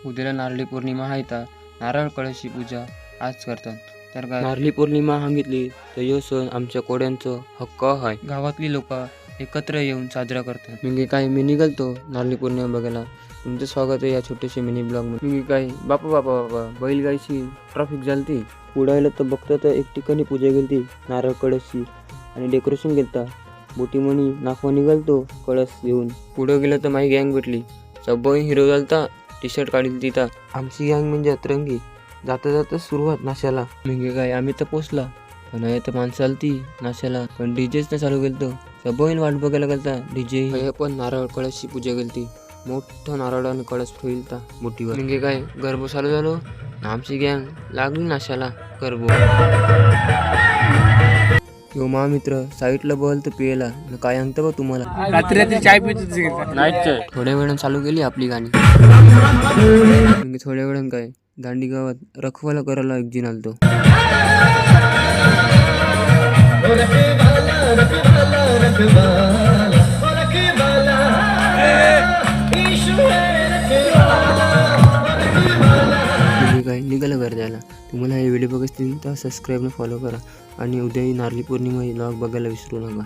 उद्याला नारळी पौर्णिमा आहे तर नारळ कळशी पूजा आज करतात. तर नारळी पौर्णिमा सांगितली तर ह्यो सण आमच्या कोड्यांचो हक्क आहे. गावातली लोक एकत्र येऊन साजरा करतात. मी काय मी निघालतो नारळी पौर्णिमा बघायला. तुमचं स्वागत आहे या छोट्याशा मिनी ब्लॉग मध्ये. मी काय बापा बैलगायची ट्रॅफिक झालती. पुढायला तर बघतो तर एक ठिकाणी पूजा गेलती नारळ कळशी आणि डेकोरेशन केलता. बोटी मणी नाखवा निघालतो कळस घेऊन. पुढं गेलं तर माझी गँग भेटली. सगळं हिरो झालता. टी शर्ट काढील तिथं. आमची गँग म्हणजे अतरंगी. जाता जाता सुरुवात नाश्याला. म्हणजे काय आम्ही तर पोचला पण आहे तर माणसं आलती नाश्याला पण डीजेच नाही चालू गेलतो. सगळं वाट बघायला गेलता डीजे. पण नारळ कळशी पूजा गेलती. मोठं नारळ आणि कळस ठेवलता बोटीवर. म्हणजे काय गरबो चालू झालो. आमची गँग लागली नाश्याला गरबो. यो मा मित्र साईडला बल तर पियला काय सांगतं बा तुम्हाला. रात्री चाय पितो नाईट चाय. थोड्या वेळानं चालू केली आपली गाणी. म्हणजे थोड्या वेळानं काय दांडी गावात रखवाला करायला एक जिन आलतो. काय निघालं घर जायला. तुम्हाला हे व्हिडिओ बघत असतील तर सबस्क्राईब फॉलो करा आणि उद्याही नारळी पौर्णिमा व्लॉग बघायला विसरू नका.